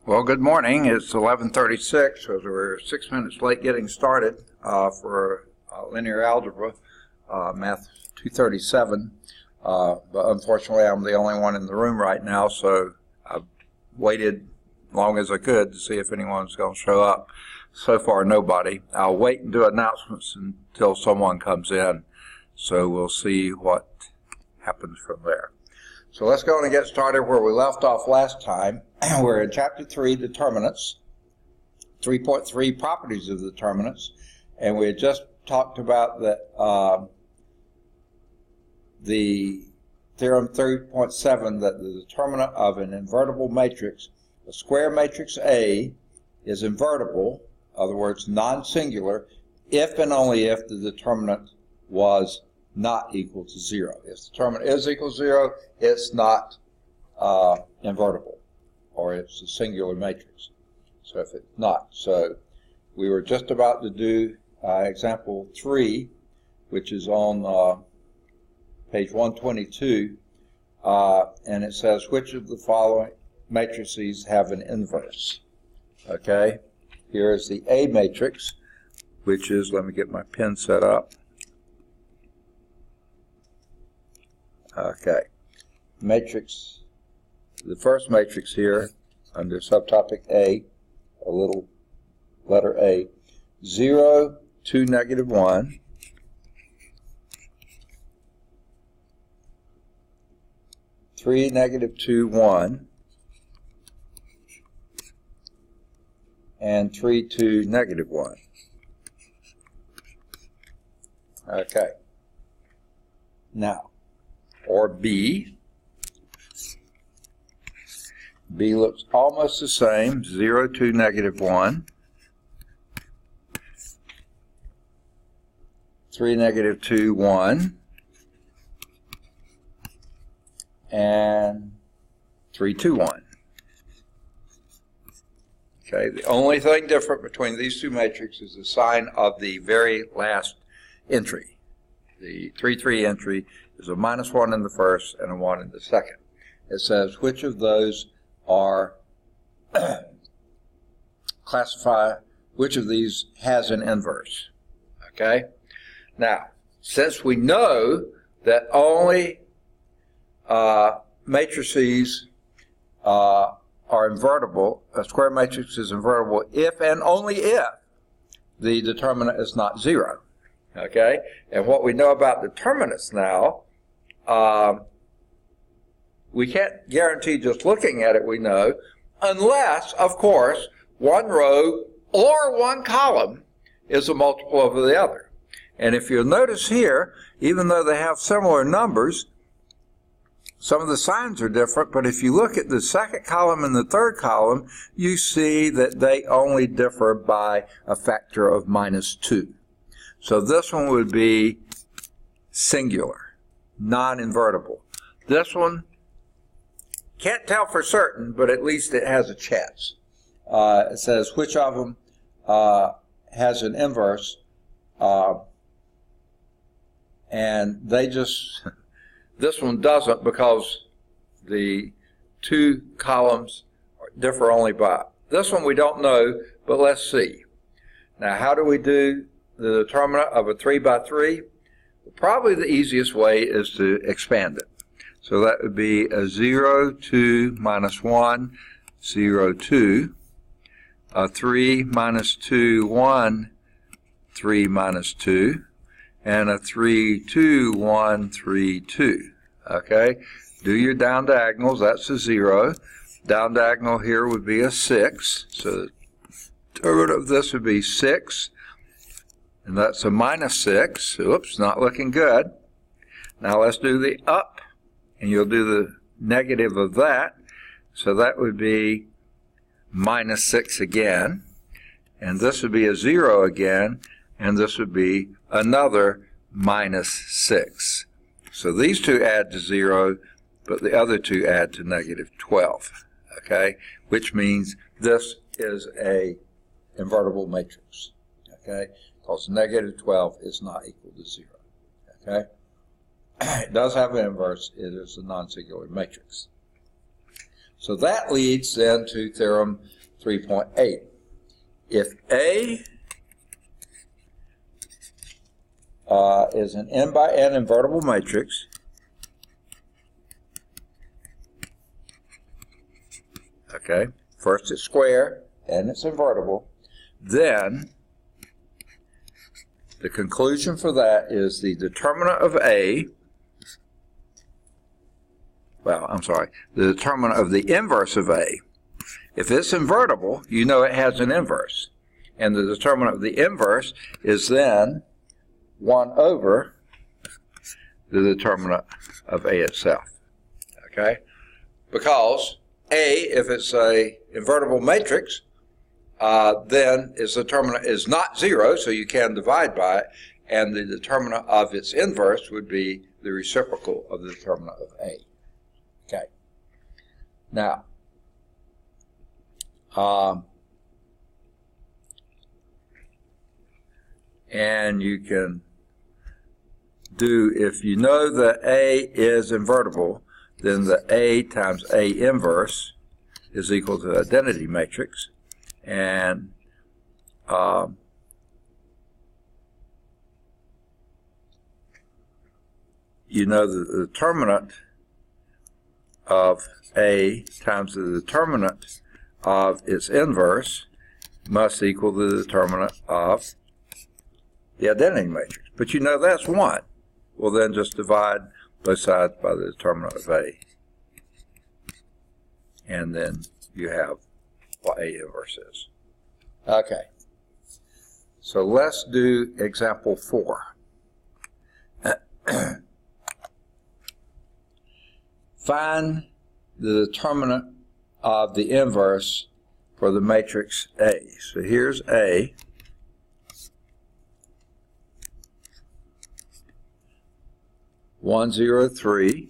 Well, good morning. It's 11:36, so we're 6 minutes late getting started for linear algebra, math 237. But unfortunately, I'm the only one in the room right now, so I've waited as long as I could to see if anyone's going to show up. So far, nobody. I'll wait and do announcements until someone comes in, so we'll see what happens from there. So let's go and get started where we left off last time. We're in Chapter 3, Determinants, 3.3, Properties of Determinants, and we had just talked about that the Theorem 3.7 that the determinant of an invertible matrix, a square matrix A, is invertible, in other words, non-singular, if and only if the determinant was not equal to 0. If the determinant is equal to 0, it's not invertible, or it's a singular matrix. So if it's not. So we were just about to do example 3, which is on page 122, and it says, which of the following matrices have an inverse? Okay, here is the A matrix, which is, let me get my pen set up. Okay, matrix, the first matrix here under subtopic A, a little letter A, 0, 2, negative 1, 3, negative 2, 1, and 3, 2, negative 1. Okay, now, or B. B looks almost the same, 0, 2, negative 1, 3, negative 2, 1, and 3, 2, 1. Okay, the only thing different between these two matrices is the sign of the very last entry. The 3, 3 entry is a -1 in the first and a 1 in the second. It says which of those are which of these has an inverse. Okay? Now, since we know that only matrices are invertible, a square matrix is invertible if and only if the determinant is not 0. Okay? And what we know about determinants now, we can't guarantee just looking at it we know, unless, of course, one row or one column is a multiple of the other. And if you'll notice here, even though they have similar numbers, some of the signs are different, but if you look at the second column and the third column, you see that they only differ by a factor of -2. So this one would be singular, non-invertible. This one, can't tell for certain, but at least it has a chance. It says which of them has an inverse, and they just, this one doesn't because the two columns differ only by. This one we don't know, but let's see. Now, how do we do the determinant of a 3 by 3? Probably the easiest way is to expand it. So that would be a 0, 2, -1, 0, 2, a 3, -2, 1, 3, -2, and a 3, 2, 1, 3, 2. Okay, do your down diagonals, that's a 0. Down diagonal here would be a 6, so the determinant of this would be 6, and that's a -6. Oops, not looking good. Now let's do the up, and you'll do the negative of that, so that would be -6 again, and this would be a 0 again, and this would be another -6. So these two add to 0, but the other two add to -12, okay, which means this is a invertible matrix, okay, because -12 is not equal to 0, okay. It does have an inverse. It is a non-singular matrix. So that leads then to theorem 3.8. If A is an n by n invertible matrix, okay, first it's square and it's invertible, then the conclusion for that is the determinant of A, the determinant of the inverse of A. If it's invertible, you know it has an inverse. And the determinant of the inverse is then 1 over the determinant of A itself. Okay? Because A, if it's a invertible matrix, then its determinant is not 0, so you can divide by it, and the determinant of its inverse would be the reciprocal of the determinant of A. Okay. Now, and you can do, if you know that A is invertible, then the A times A inverse is equal to the identity matrix. And you know that the determinant of A times the determinant of its inverse must equal the determinant of the identity matrix. But you know that's 1. Well, then just divide both sides by the determinant of A. And then you have what A inverse is. Okay. So let's do example 4. Find the determinant of the inverse for the matrix A. So here's A. One, 0, 3,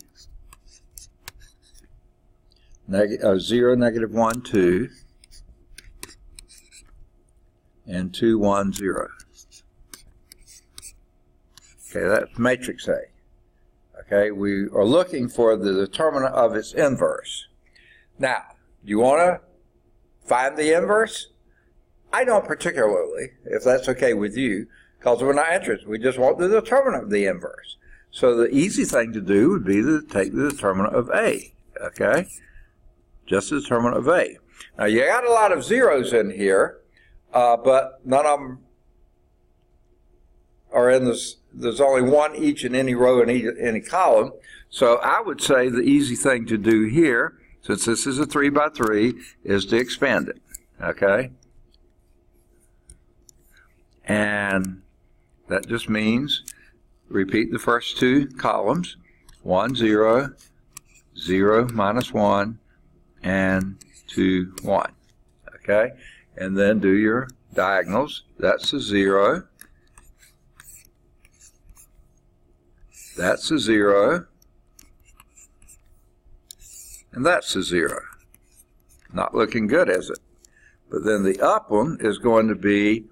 0, negative 1, 2, and 2, 1, 0. Okay, that's matrix A. Okay, we are looking for the determinant of its inverse. Now, do you want to find the inverse? I don't particularly, if that's okay with you, because we're not interested. We just want the determinant of the inverse. So the easy thing to do would be to take the determinant of A, okay? Just the determinant of A. Now, you got a lot of zeros in here, but none of them are in this. There's only one each in any row and any column. So I would say the easy thing to do here, since this is a 3 by 3, is to expand it, okay? And that just means repeat the first 2 columns, 1, 0, 0, minus 1, and 2, 1, okay? And then do your diagonals. That's a 0. That's a 0. And that's a 0. Not looking good, is it? But then the up one is going to be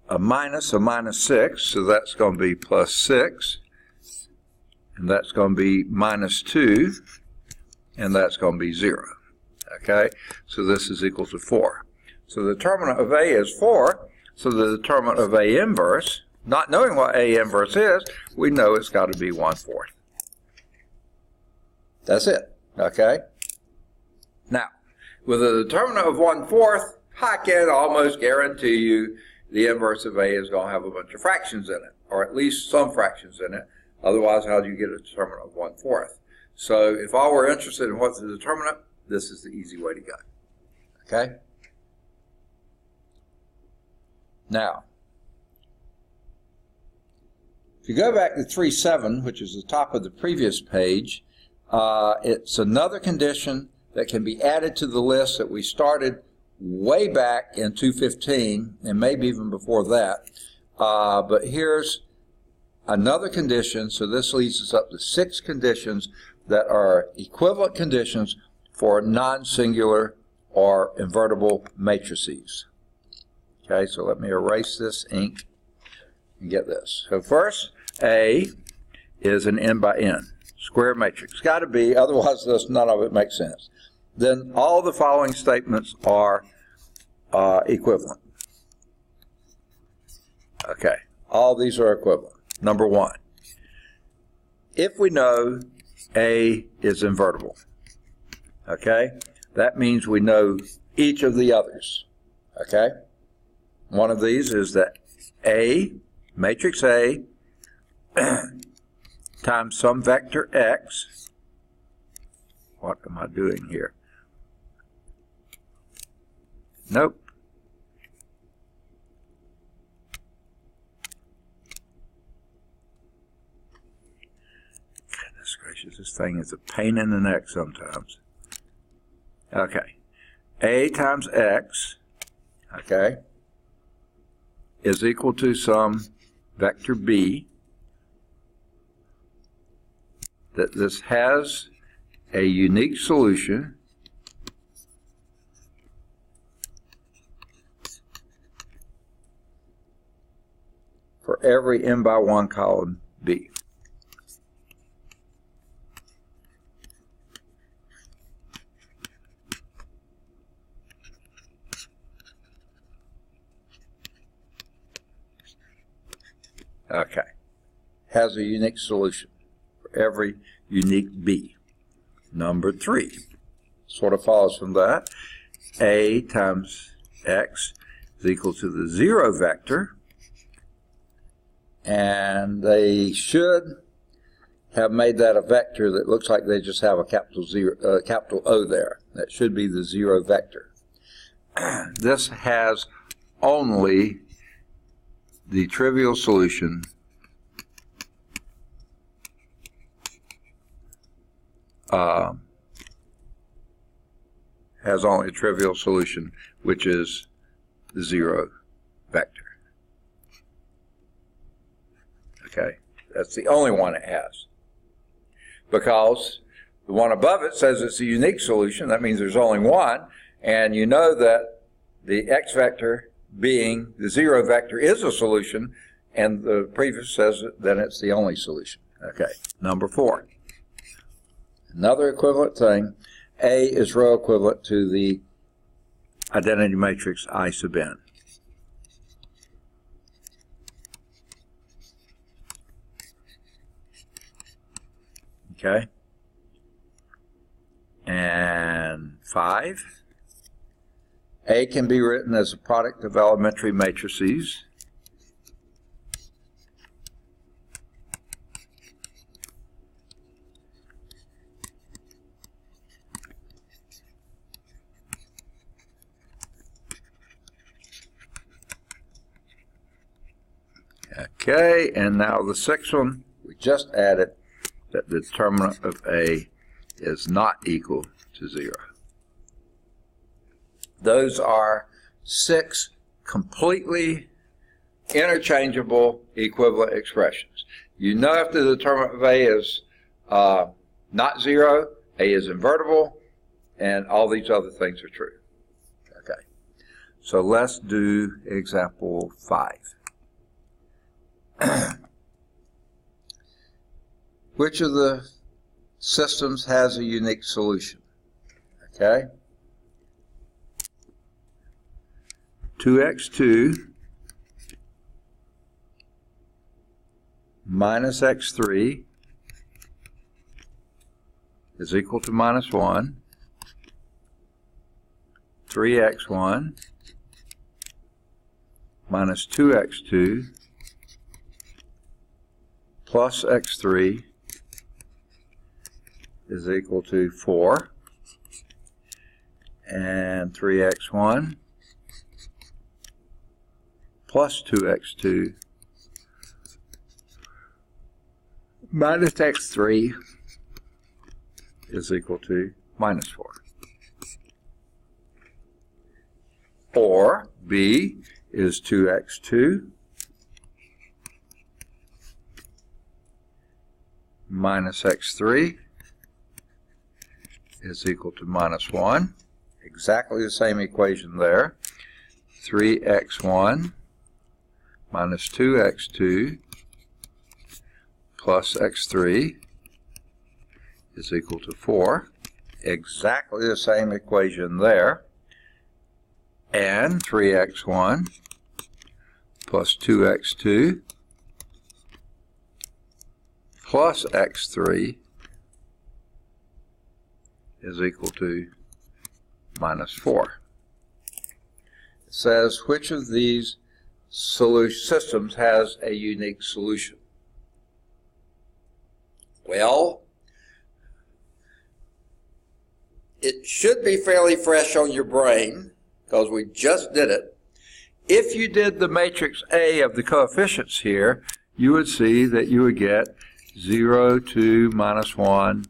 a minus 6, so that's going to be plus 6, and that's going to be minus 2, and that's going to be 0. Okay, so this is equal to 4. So the determinant of A is 4, so the determinant of A inverse, not knowing what A inverse is, we know it's got to be 1/4. That's it, okay? Now, with a determinant of 1/4, I can almost guarantee you the inverse of A is going to have a bunch of fractions in it, or at least some fractions in it. Otherwise, how do you get a determinant of 1/4? So if all we're interested in what's the determinant, this is the easy way to go. Okay? Now, if you go back to 3.7, which is the top of the previous page, it's another condition that can be added to the list that we started way back in 215, and maybe even before that. But here's another condition, so this leads us up to 6 conditions that are equivalent conditions for non-singular or invertible matrices. Okay, so let me erase this ink and get this. So first, A is an n by n square matrix. It's got to be, otherwise none of it makes sense. then all the following statements are equivalent. Okay, all these are equivalent. Number one, if we know A is invertible, okay, that means we know each of the others, okay? One of these is that A, matrix A, times some vector X. What am I doing here? Nope. Goodness gracious, this thing is a pain in the neck sometimes. Okay. A times X, okay, is equal to some vector B, that this has a unique solution for every n by 1 column B. Okay. Has a unique solution for every unique B. Number 3 sort of follows from that. A times X is equal to the 0 vector, and they should have made that a vector that looks like they just have a capital O there. That should be the 0 vector. This has only the trivial solution has only a trivial solution, which is the 0 vector. Okay, that's the only one it has. Because the one above it says it's a unique solution, that means there's only one, and you know that the x vector being the 0 vector is a solution, and the previous says that it's the only solution. Okay, number 4. Another equivalent thing, A is row equivalent to the identity matrix I sub n. Okay. And 5, A can be written as a product of elementary matrices. Okay, and now the 6th one, we just added that the determinant of A is not equal to 0. Those are 6 completely interchangeable equivalent expressions. You know if the determinant of A is not 0, A is invertible, and all these other things are true. Okay, so let's do example 5. Which of the systems has a unique solution? Okay. 2x2 minus x3 is equal to minus 1. 3x1 minus 2x2 plus x3 is equal to 4, and 3x1 plus 2x2 minus x3 is equal to minus 4. Or B is 2x2 minus x3 is equal to minus 1. Exactly the same equation there. 3x1 minus 2x2 plus x3 is equal to 4. exactly the same equation there. And 3x1 plus 2x2 plus x3 is equal to minus 4. It says which of these systems has a unique solution? Well, it should be fairly fresh on your brain because we just did it. If you did the matrix A of the coefficients here, you would see that you would get 0, 2, minus 1,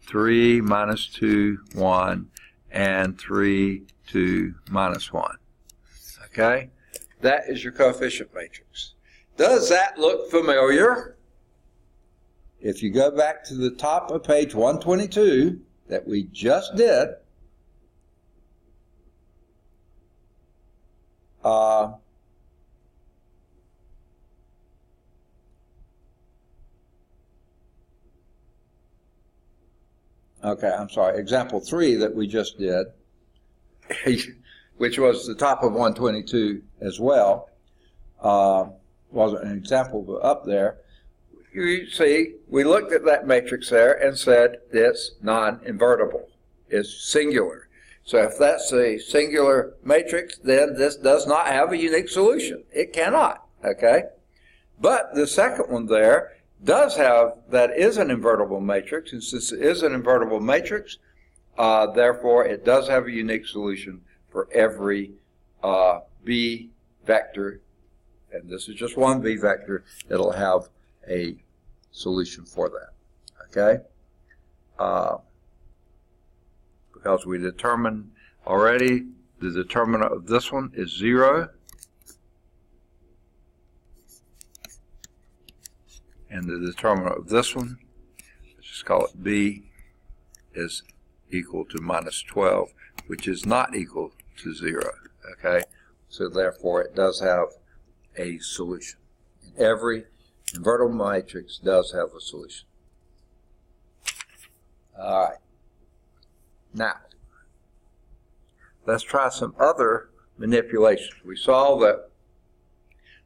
3, minus 2, 1, and 3, 2, minus 1. Okay? That is your coefficient matrix. Does that look familiar? If you go back to the top of page 122 that we just did, okay, I'm sorry, example 3 that we just did, which was the top of 122 as well, wasn't an example, but up there, you see, we looked at that matrix there and said it's non-invertible. It's singular. So if that's a singular matrix, then this does not have a unique solution. It cannot, okay? But the second one there does have, that is an invertible matrix. And since it is an invertible matrix, therefore it does have a unique solution for every B vector. And this is just one B vector. It'll have a solution for that, okay? Because we determined already the determinant of this one is 0, and the determinant of this one, let's just call it B, is equal to minus 12, which is not equal to 0, okay? So therefore it does have a solution. Every invertible matrix does have a solution. All right. Now, let's try some other manipulations. We saw that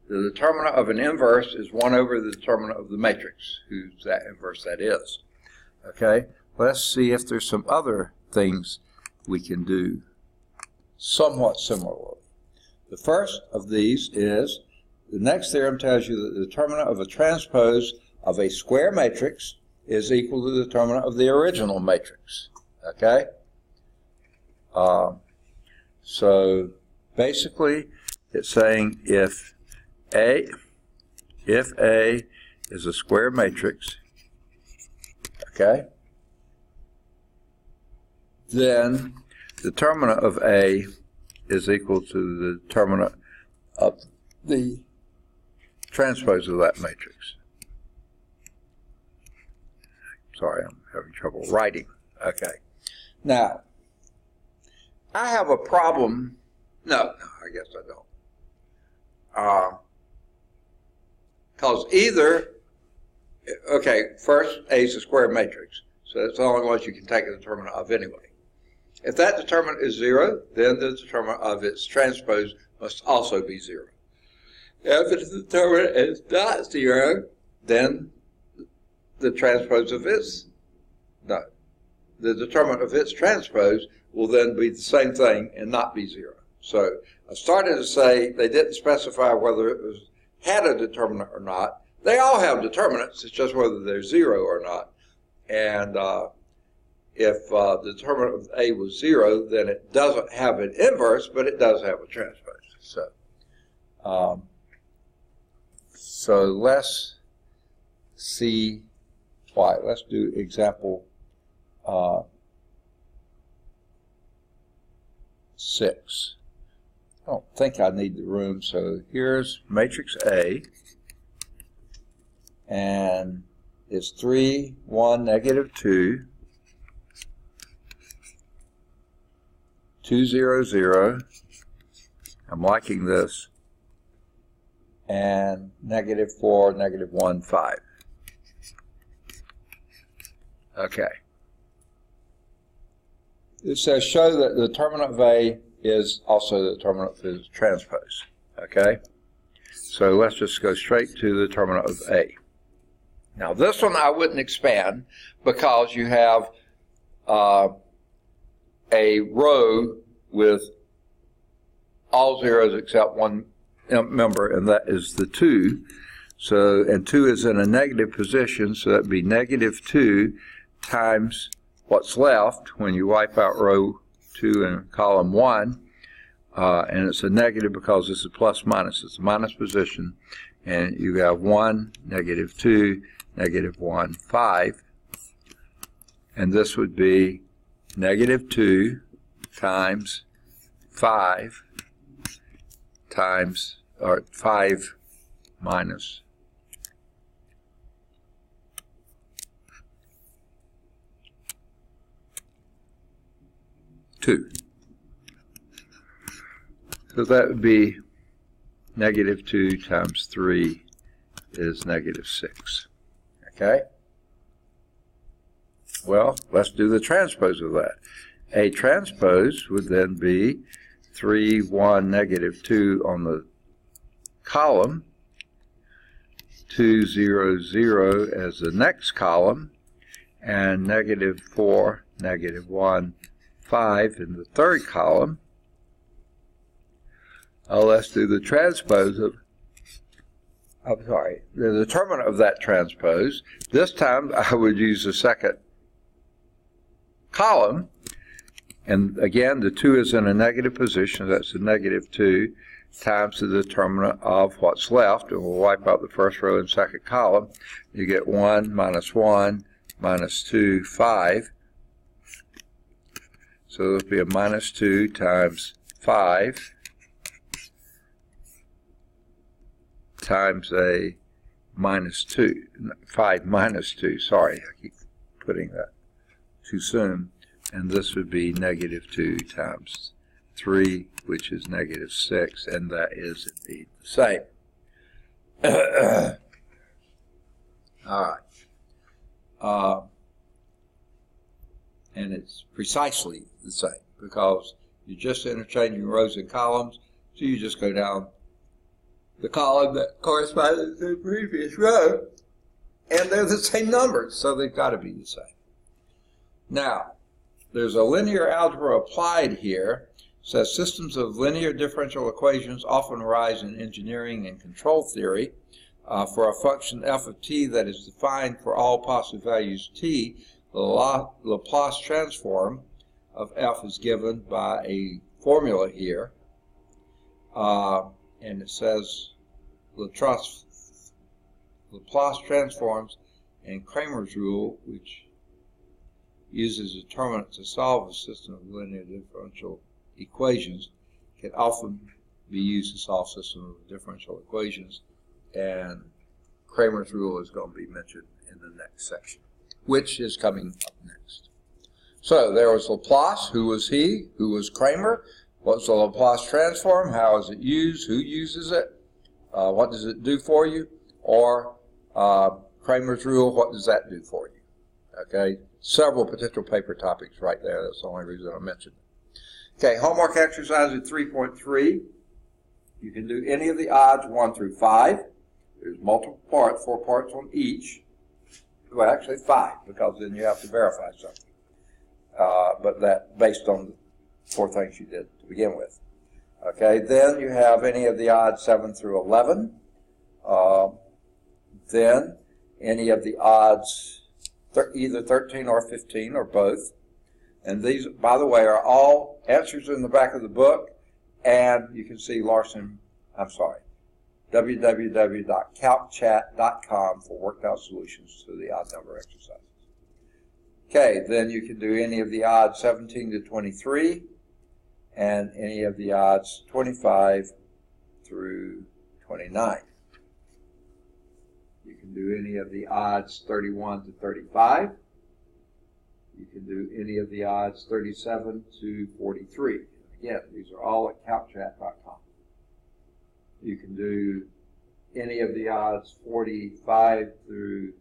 the determinant of an inverse is 1 over the determinant of the matrix, whose that inverse that is. Okay? Let's see if there's some other things we can do somewhat similarly. The first of these is, the next theorem tells you that the determinant of a transpose of a square matrix is equal to the determinant of the original matrix. Okay? So basically it's saying if A is a square matrix, okay, then the determinant of A is equal to the determinant of the transpose of that matrix. Sorry, I'm having trouble writing. Okay. Now, I have a problem. No, I guess I don't. Because either, okay, first, A is a square matrix. So that's the only ones you can take a determinant of anyway. If that determinant is 0, then the determinant of its transpose must also be 0. If its determinant is not 0, then the transpose of its, no, the determinant of its transpose will then be the same thing and not be 0. So I started to say they didn't specify whether it had a determinant or not. They all have determinants, it's just whether they're 0 or not. And if the determinant of A was 0, then it doesn't have an inverse, but it does have a transpose. So let's see why. Let's do example 6. I don't think I need the room, so here's matrix A, and it's 3, 1, negative 2, 2, 0, 0. I'm liking this. And negative 4, negative 1, 5. Okay. it says show that the determinant of A is also the determinant of the transpose. Okay? So let's just go straight to the determinant of A. Now this one I wouldn't expand because you have a row with all zeros except one member, and that is the 2. So, and 2 is in a negative position, so that would be negative 2 times what's left when you wipe out row 2 and column 1. And it's a negative because this is plus minus. It's a minus position. And you have 1, negative 2, negative 1, 5. And this would be negative 2 times 5 times, or 5 minus 2. So that would be negative 2 times 3 is negative 6. Okay? Well, let's do the transpose of that. A transpose would then be 3, 1, negative 2 on the column, 2, 0, 0 as the next column, and negative 4, negative 1, 5 in the third column. Let's do the transpose of, the determinant of that transpose. This time I would use the second column, and again the 2 is in a negative position, that's a negative 2 times the determinant of what's left, and we'll wipe out the first row and second column. You get 1 minus 1 minus 2, 5. So it'll be a minus 2 times 5 times a minus 2, 5 minus 2, sorry, I keep putting that too soon, and this would be negative 2 times 3, which is negative 6, and that is indeed the same. All right. And it's precisely the same because you're just interchanging rows and columns, so you just go down the column that corresponds to the previous row, and they're the same numbers, so they've got to be the same. Now, there's a linear algebra applied here. It says systems of linear differential equations often arise in engineering and control theory. For a function f of t that is defined for all positive values t, the Laplace transform of f is given by a formula here. And it says Laplace transforms and Cramer's rule, which uses determinant to solve a system of linear differential equations, can often be used to solve systems of differential equations, and Cramer's rule is going to be mentioned in the next section, which is coming up next. So there was Laplace. Who was he? Who was Cramer? What's the Laplace transform? How is it used? Who uses it? What does it do for you? Or Cramer's rule, what does that do for you? Okay, several potential paper topics right there. That's the only reason I mentioned it. Okay, homework exercise at 3.3. You can do any of the odds 1 through 5. There's multiple parts, 4 parts on each. Well, actually 5, because then you have to verify something. But that based on the 4 things you did to begin with. Okay, then you have any of the odds 7 through 11. Then any of the odds either 13 or 15 or both. And these, by the way, are all answers in the back of the book. And you can see www.calcchat.com for worked out solutions to the odd number exercises. Okay, then you can do any of the odds 17 to 23 and any of the odds 25 through 29. You can do any of the odds 31 to 35. You can do any of the odds 37 to 43. Again, these are all at calcchat.com. You can do any of the odds 45 through 50.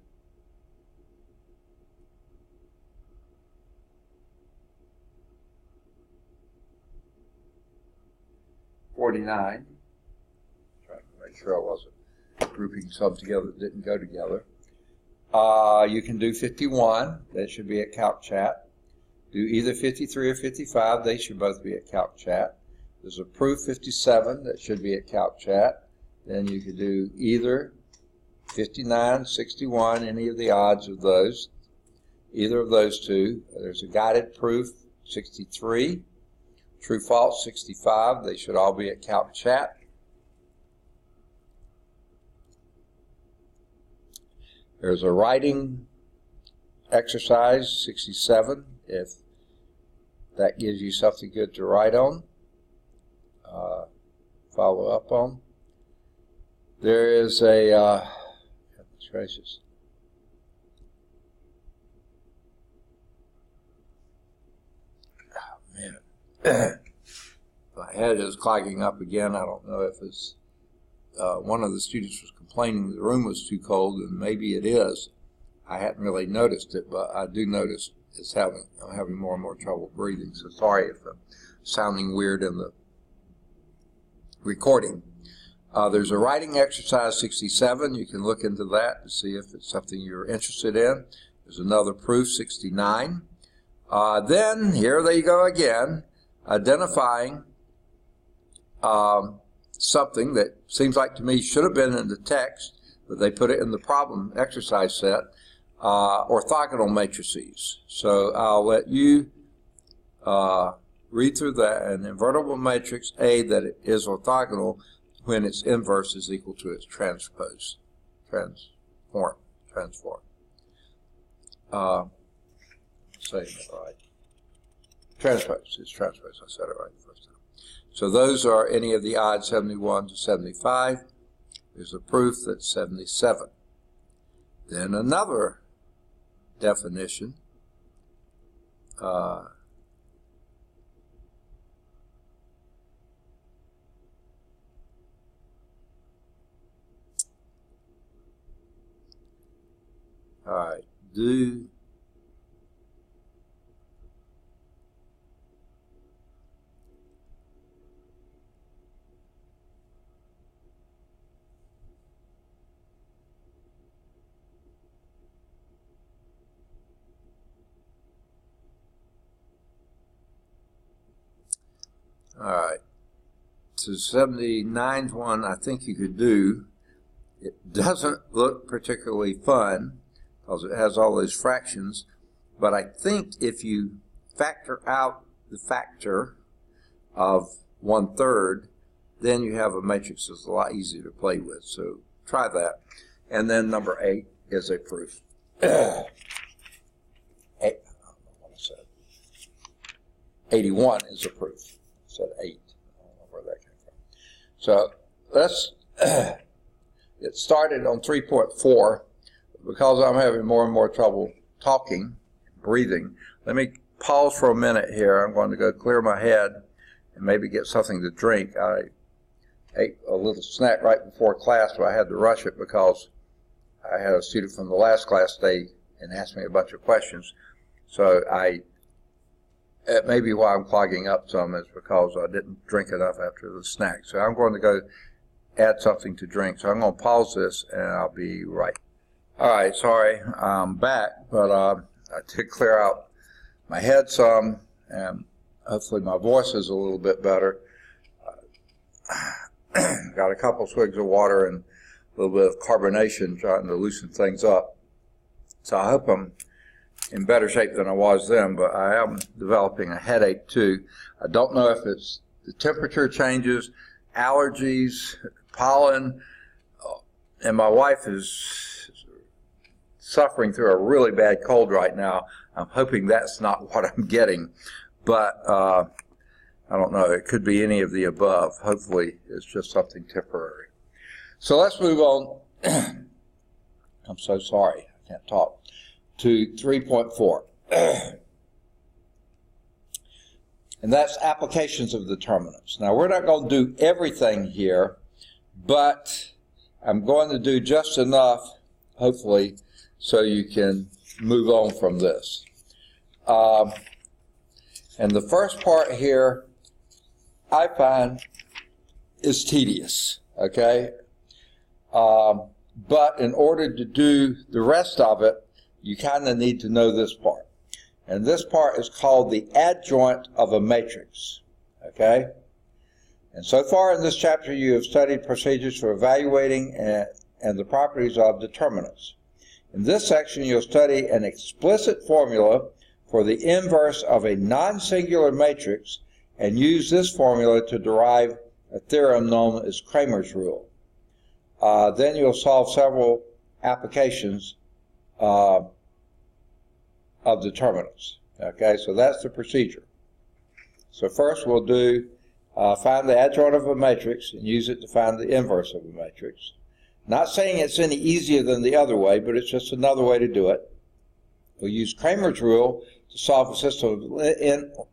49. Trying to make sure I wasn't grouping some together that didn't go together. You can do 51. That should be at Calc Chat. Do either 53 or 55. They should both be at Calc Chat. There's a proof 57 that should be at Calc Chat. Then you could do either 59, 61, any of the odds of those. Either of those two. There's a guided proof 63. True false 65. They should all be at Calc Chat. There's a writing exercise 67. If that gives you something good to write on, follow up on. There is a goodness gracious. Oh man, my head is clogging up again. I don't know if it's one of the students was complaining the room was too cold, and maybe it is. I hadn't really noticed it, but I do notice I'm having more and more trouble breathing. So sorry if I'm sounding weird in the recording. There's a writing exercise 67. You can look into that to see if it's something you're interested in. There's another proof 69. Then here they go again, identifying something that seems like to me should have been in the text, but they put it in the problem exercise set, orthogonal matrices. So I'll let you read through that. An invertible matrix A that is orthogonal when its inverse is equal to its transform. Saying it right. Transpose. It's transpose. I said it right the first time. So those are any of the odds 71 to 75. There's a proof that's 77. Then another definition. All right. All right, so 79's one I think you could do. It doesn't look particularly fun because it has all those fractions, but I think if you factor out the factor of 1/3, then you have a matrix that's a lot easier to play with. So try that. And then number 8 is a proof. 81 is a proof. I said 8. I don't know where that came from. So let's it started on 3.4. Because I'm having more and more trouble talking, breathing, let me pause for a minute here. I'm going to go clear my head and maybe get something to drink. I ate a little snack right before class, but I had to rush it because I had a student from the last class stay and ask me a bunch of questions. So it may be why I'm clogging up some is because I didn't drink enough after the snack. So I'm going to go add something to drink. So I'm going to pause this and I'll be right. All right, sorry, I'm back, but I did clear out my head some, and hopefully my voice is a little bit better. Got a couple swigs of water and a little bit of carbonation trying to loosen things up. So I hope I'm in better shape than I was then, but I am developing a headache too. I don't know if it's the temperature changes, allergies, pollen, and my wife is suffering through a really bad cold right now. I'm hoping that's not what I'm getting, but I don't know. It could be any of the above. Hopefully it's just something temporary. So let's move on. I'm so sorry. I can't talk. To 3.4. And that's applications of determinants. Now we're not going to do everything here, but I'm going to do just enough, hopefully, so you can move on from this. And the first part here, I find is tedious, okay? But in order to do the rest of it, you kind of need to know this part. And this part is called the adjoint of a matrix, okay? And so far in this chapter, you have studied procedures for evaluating and the properties of determinants. In this section, you'll study an explicit formula for the inverse of a non-singular matrix and use this formula to derive a theorem known as Cramer's rule. Then you'll solve several applications of determinants. Okay, so that's the procedure. So first we'll do find the adjoint of a matrix and use it to find the inverse of a matrix. Not saying it's any easier than the other way, but it's just another way to do it. We'll use Cramer's rule to solve a system of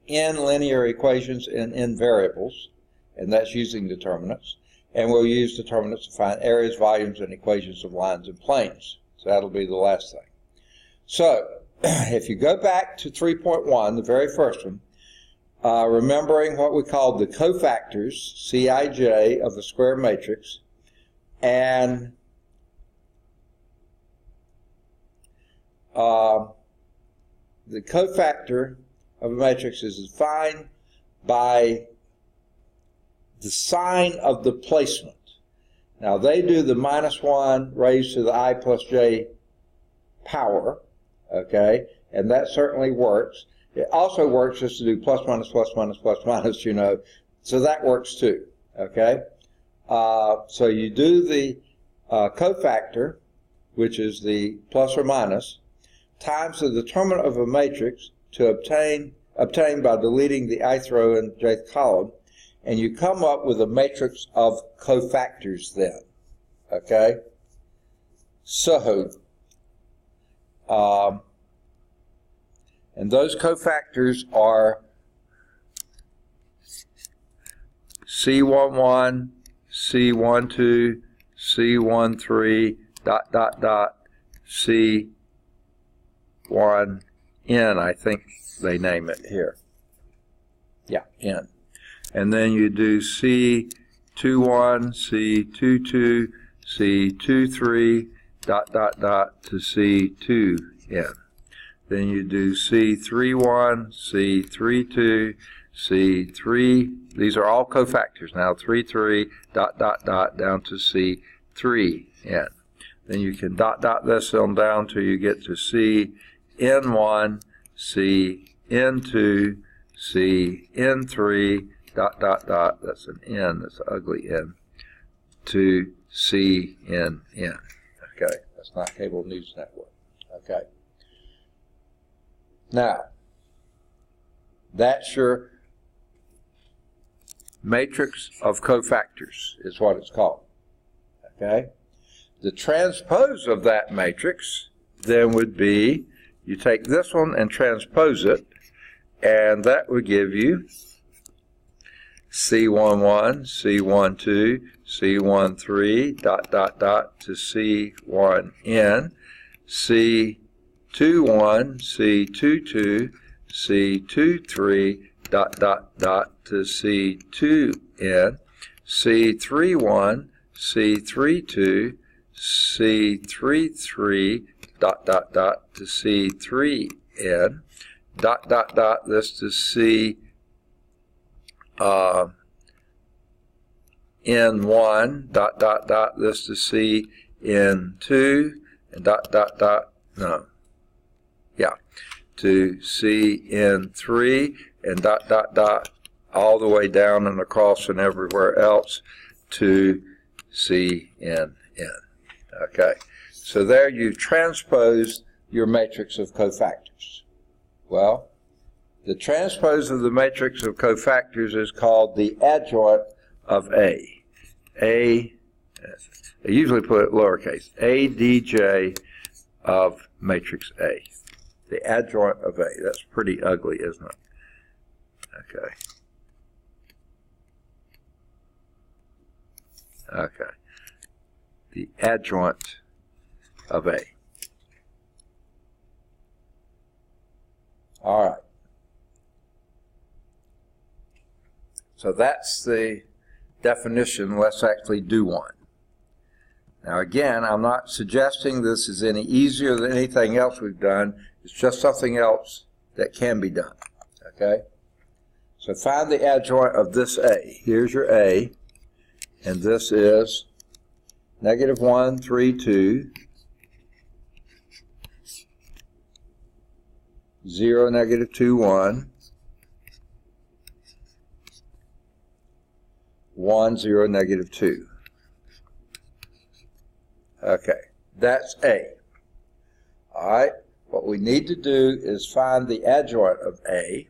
n linear equations in n variables, and that's using determinants. And we'll use determinants to find areas, volumes, and equations of lines and planes. So that'll be the last thing. So if you go back to 3.1, the very first one, remembering what we called the cofactors, Cij, of the square matrix, and the cofactor of a matrix is defined by the sign of the placement. Now they do the -1 raised to the I plus j power, okay, and that certainly works. It also works just to do plus minus, plus minus, plus minus, you know, so that works too, okay. So you do the cofactor, which is the plus or minus, times the determinant of a matrix to obtain by deleting the ith row and jth column, and you come up with a matrix of cofactors then, okay? So, and those cofactors are C11, C12, C13, C1N, I think they name it here. Yeah, N. And then you do C21, C22, C23, to C2N. Then you do C31, C32, C3. These are all cofactors now. 33, down to C3N. Then you can dot this on down till you get to CN1, CN2, CN3, that's an N, that's an ugly N, to CNN. Okay, that's not cable news network. Okay. Now, that's your matrix of cofactors, is what it's called. Okay? The transpose of that matrix then would be, you take this one and transpose it, and that would give you C11, C12, C13, to C1N, C21, C22, C23, to C2N, C31, C32, C33, to C3N, this to C N1, this to C N2, and to CN3, and all the way down and across and everywhere else to CNN. Okay, so there you transpose your matrix of cofactors. Well, the transpose of the matrix of cofactors is called the adjoint of A. I usually put it lowercase, ADJ of matrix A. The adjoint of A. That's pretty ugly, isn't it? Okay. Okay. The adjoint of A. All right. So that's the definition, let's actually do one. Now again, I'm not suggesting this is any easier than anything else we've done. It's just something else that can be done. Okay? So find the adjoint of this A. Here's your A, and this is -1, 3, 2, 0, -2, 1, 1, 0, -2. Okay, that's A. All right, what we need to do is find the adjoint of A.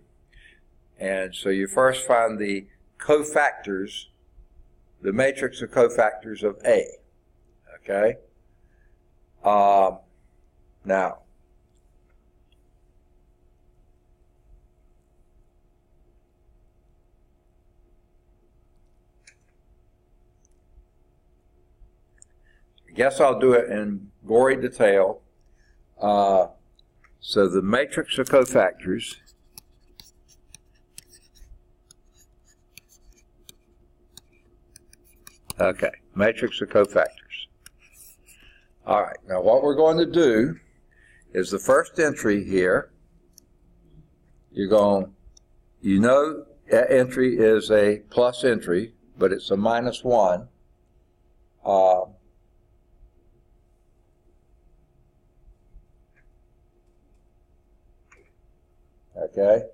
And so you first find the cofactors, the matrix of cofactors of A. Okay? Now, I guess I'll do it in gory detail. So the matrix of cofactors Okay, matrix of cofactors. All right, now what we're going to do is the first entry here, that entry is a plus entry, but it's a -1. Okay,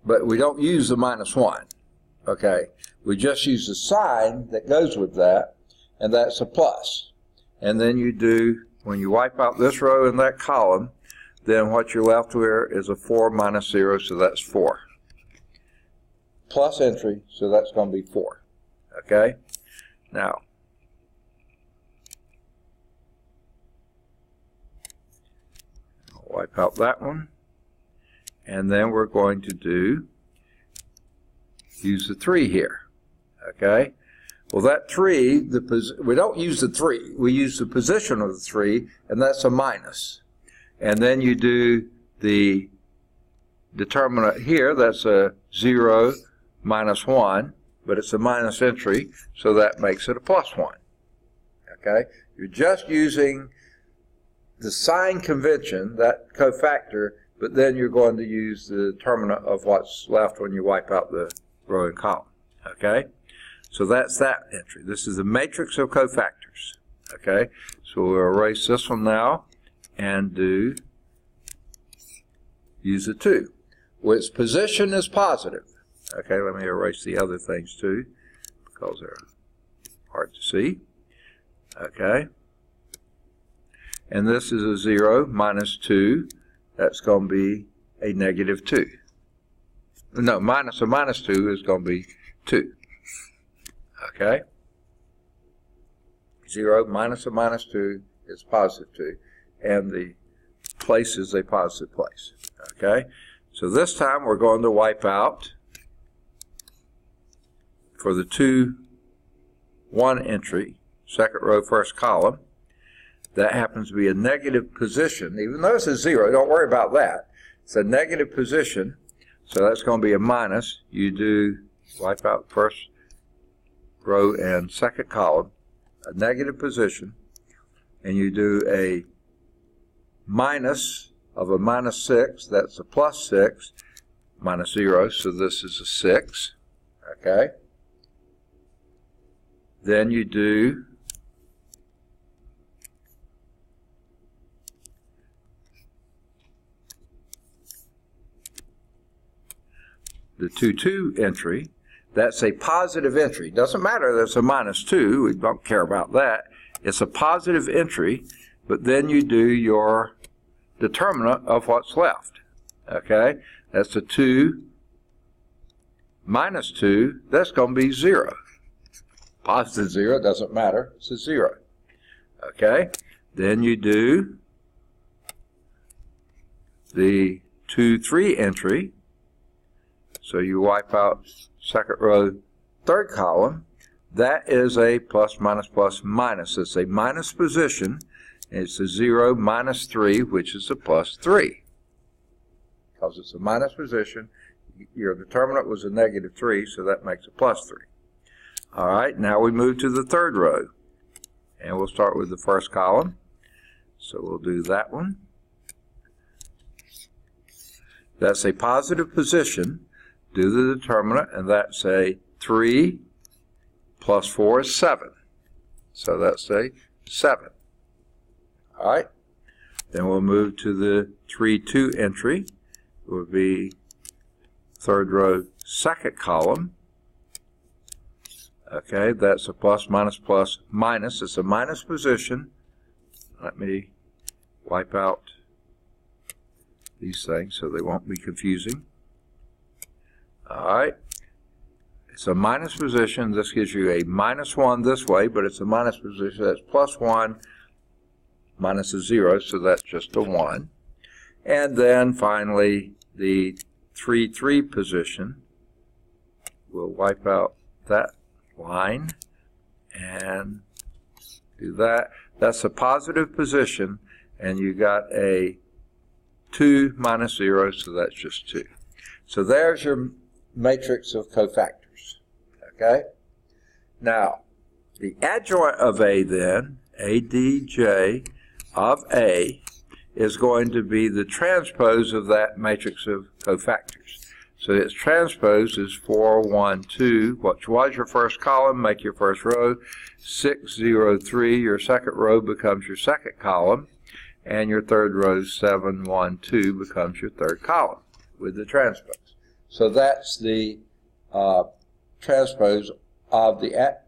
but we don't use the -1. Okay, we just use the sign that goes with that, and that's a plus. And then you do, when you wipe out this row and that column, then what you're left with is a 4 minus 0, so that's 4. Plus entry, so that's going to be 4. Okay? Now, I'll wipe out that one. And then we're going to use the 3 here. Okay? Well, that 3, we don't use the 3. We use the position of the 3, and that's a minus. And then you do the determinant here. That's a 0 minus 1, but it's a minus entry, so that makes it a plus 1. Okay? You're just using the sign convention, that cofactor, but then you're going to use the determinant of what's left when you wipe out the row and column. Okay? So that's that entry. This is the matrix of cofactors. Okay? So we'll erase this one now and use the 2. Well, its position is positive. Okay, let me erase the other things too, because they're hard to see. Okay. And this is a 0 minus 2. That's going to be a -2. No, minus a minus 2 is going to be 2. Okay? 0 minus a minus 2 is positive 2. And the place is a positive place. Okay? So this time we're going to wipe out for the 2, 1 entry, second row, first column. That happens to be a negative position. Even though it's a 0, don't worry about that. It's a negative position, so that's going to be a minus. You do wipe out first row and second column, a negative position, and you do a minus of a minus 6. That's a plus 6, minus 0, so this is a 6. Okay? Then you do the 2, entry. That's a positive entry. Doesn't matter that it's a minus 2. We don't care about that. It's a positive entry, but then you do your determinant of what's left. Okay? That's a 2 minus 2. That's going to be 0. Positive 0, doesn't matter. It's a 0. Okay? Then you do the 2, 3 entry. So you wipe out second row, third column. That is a plus, minus, plus, minus. It's a minus position. It's a 0 minus 3, which is a plus 3. Because it's a minus position, your determinant was a -3, so that makes a plus 3. All right, now we move to the third row. And we'll start with the first column. So we'll do that one. That's a positive position. Do the determinant, and that's a 3 plus 4 is 7. So that's a 7. All right. Then we'll move to the 3-2 entry. It would be third row, second column. Okay, that's a plus, minus, plus, minus. It's a minus position. Let me wipe out these things so they won't be confusing. All right. It's a minus position. This gives you a -1 this way, but it's a minus position. That's +1 minus a 0, so that's just a 1. And then finally, the 3-3 position. We'll wipe out that line and do that. That's a positive position, and you got a 2 minus 0, so that's just 2. So there's your matrix of cofactors. Okay? Now, the adjoint of A then, ADJ of A, is going to be the transpose of that matrix of cofactors. So its transpose is 4, 1, 2, which was your first column, make your first row. 6, 0, 3, your second row becomes your second column. And your third row, 7, 1, 2, becomes your third column with the transpose. So that's the transpose of the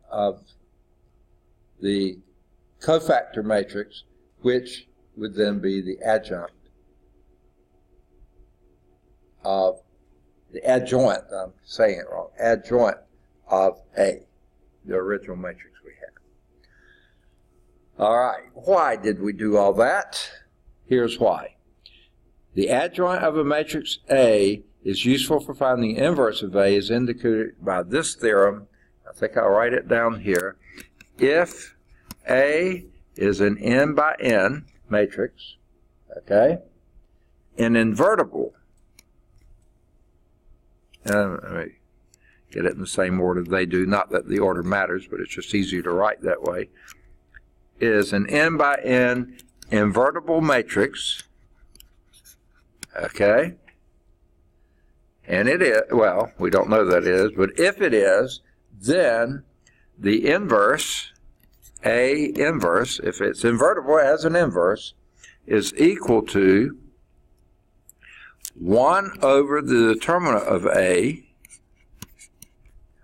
cofactor matrix, which would then be the adjoint of I'm saying it wrong, adjoint of A, the original matrix we had. All right, why did we do all that? Here's why. The adjoint of a matrix A is useful for finding the inverse of A, as indicated by this theorem. I think I'll write it down here. If A is an n by n matrix, okay, an invertible, let me get it in the same order they do, not that the order matters, but it's just easier to write that way, is an n by n invertible matrix, okay, and it is, well, we don't know that it is, but if it is, then the inverse, A inverse, if it's invertible as an inverse, is equal to 1 over the determinant of A,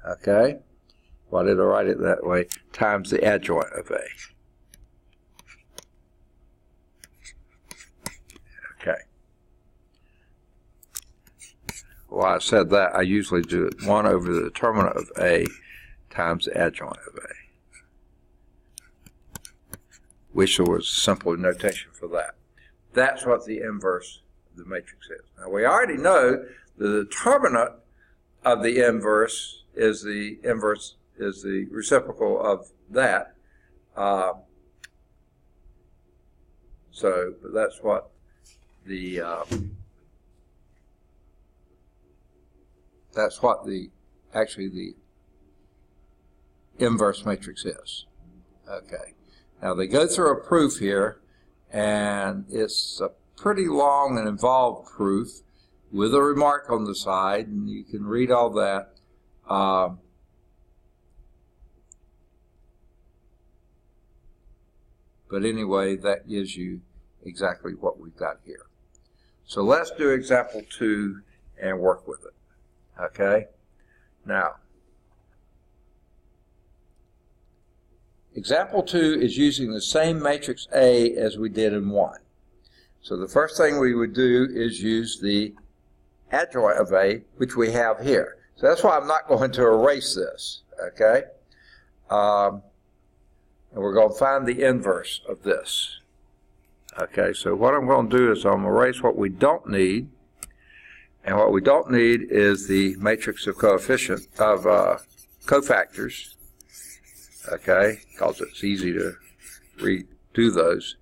okay, why did I write it that way, times the adjoint of A. Okay. Well, I said that, I usually do it 1 over the determinant of A times the adjoint of A. Wish there was simple notation for that. That's what the inverse of the matrix is. Now, we already know the determinant of the inverse is the reciprocal of that. But that's what actually the inverse matrix is. Okay. Now they go through a proof here, and it's a pretty long and involved proof with a remark on the side, and you can read all that. But anyway, that gives you exactly what we've got here. So let's do example 2 and work with it. Okay? Now, example 2 is using the same matrix A as we did in 1. So the first thing we would do is use the adjoint of A, which we have here. So that's why I'm not going to erase this, okay? And we're going to find the inverse of this. Okay, so what I'm going to do is I'm going to erase what we don't need. And what we don't need is the matrix of cofactors. Okay, because it's easy to redo those.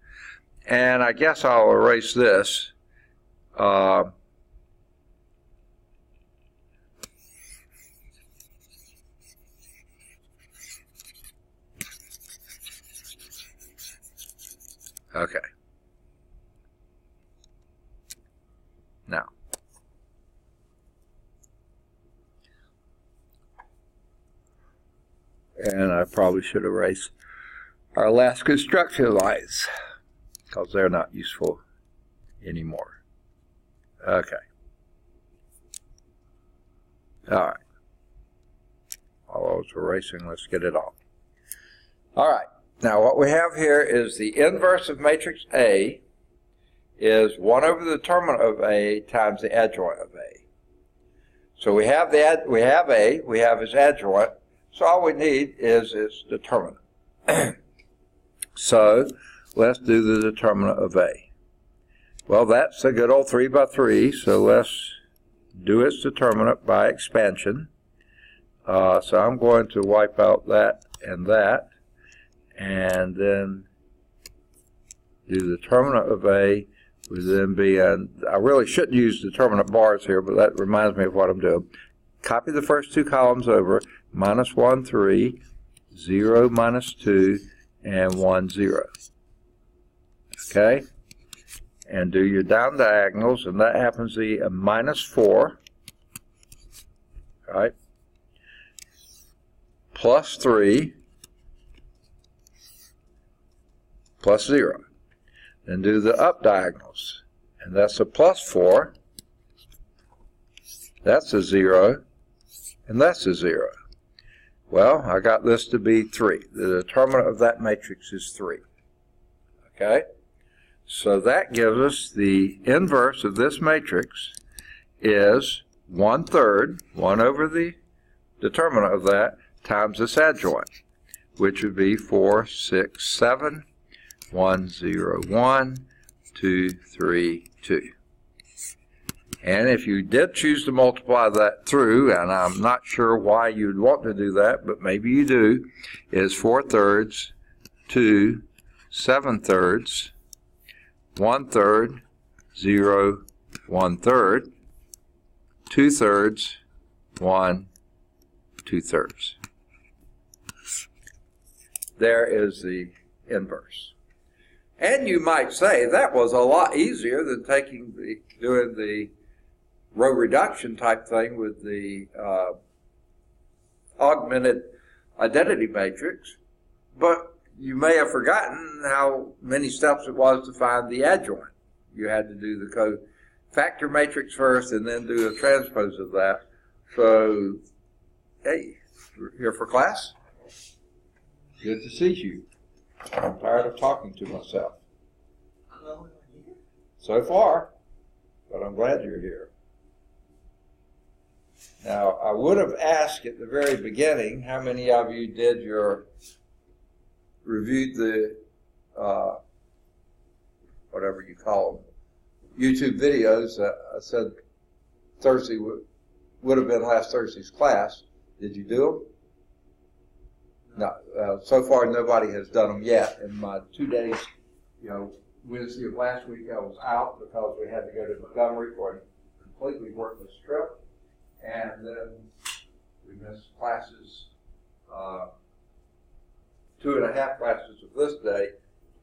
And I guess I'll erase this. Okay. Now, and I probably should erase our last construction lines because they're not useful anymore. Okay. All right. While I was erasing, let's get it on. All right. Now what we have here is the inverse of matrix A is 1 over the determinant of A times the adjoint of A. So we have A, we have its adjoint, so all we need is its determinant. So let's do the determinant of A. Well, that's a good old 3 by 3, so let's do its determinant by expansion. So I'm going to wipe out that, and then do the determinant of A would then be, and I really shouldn't use determinant bars here, but that reminds me of what I'm doing. Copy the first 2 columns over, minus 1, 3, 0, minus 2, and 1, 0. Okay? And do your down diagonals, and that happens to be a minus 4, right? Plus 3, plus 0. Then do the up diagonals, and that's a plus 4, that's a 0, and that's a 0. Well, I got this to be 3. The determinant of that matrix is 3. Okay? So that gives us the inverse of this matrix is 1/3, 1 over the determinant of that, times this adjoint, which would be 4, 6, 7, 1, 0, 1, 2, 3, 2. And if you did choose to multiply that through, and I'm not sure why you'd want to do that, but maybe you do, is 4/3, 2, 7/3, 1/3, 0, 1/3, 2/3, 1, 2/3. There is the inverse. And you might say that was a lot easier than doing the row reduction type thing with the augmented identity matrix, but you may have forgotten how many steps it was to find the adjoint. You had to do the cofactor matrix first and then do a transpose of that. So, hey, you're here for class? Good to see you. I'm tired of talking to myself. So far, but I'm glad you're here. Now, I would have asked at the very beginning how many of you reviewed the, whatever you call them, YouTube videos. I said Thursday would have been last Thursday's class. Did you do them? No. So far, nobody has done them yet. In my 2 days, Wednesday of last week, I was out because we had to go to Montgomery for a completely worthless trip. And then we missed classes, 2.5 classes of this day.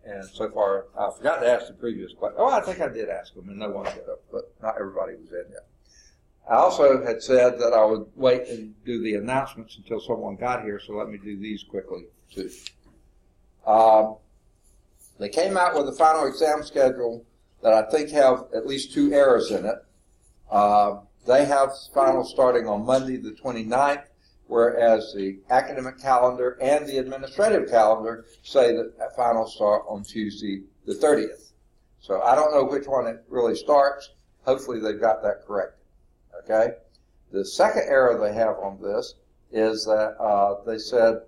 And so far, I forgot to ask the previous class. Oh, I think I did ask them, and no one showed up, but not everybody was in yet. I also had said that I would wait and do the announcements until someone got here, so let me do these quickly, too. They came out with a final exam schedule that I think have at least 2 errors in it. They have finals starting on Monday the 29th, whereas the academic calendar and the administrative calendar say that finals start on Tuesday the 30th. So I don't know which one it really starts. Hopefully they've got that correct. Okay? The second error they have on this is that they said,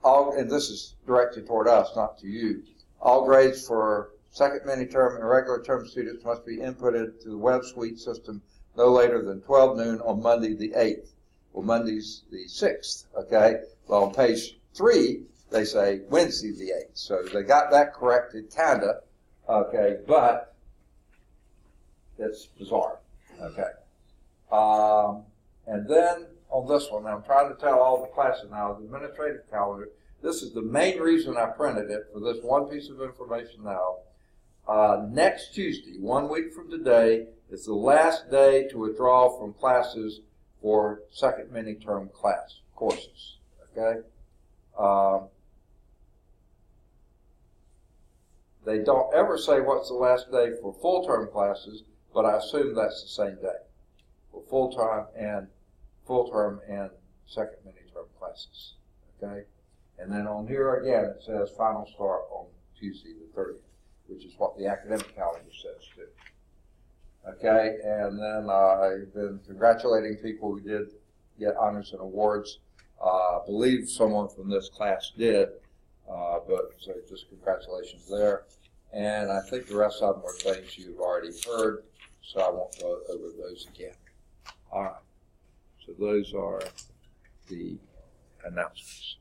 and this is directed toward us, not to you, all grades for second mini-term and regular term students must be inputted to the web suite system no later than 12 noon on Monday the 8th. Well, Monday's the 6th, okay? Well, on page 3, they say Wednesday the 8th. So they got that corrected, kinda, okay, but it's bizarre, okay? And then on this one, I'm trying to tell all the classes now, the administrative calendar this is the main reason I printed it, for this one piece of information now. Next Tuesday, 1 week from today, is the last day to withdraw from classes for second mini-term class courses, okay? They don't ever say what's the last day for full-term classes, but I assume that's the same day for full-term and second mini-term classes, okay? And then on here again, it says final start on Tuesday the 30th, which is what the academic calendar says too. Okay, and then I've been congratulating people who did get honors and awards. I believe someone from this class did, but so just congratulations there. And I think the rest of them were things you've already heard, so I won't go over those again. All right, so those are the announcements.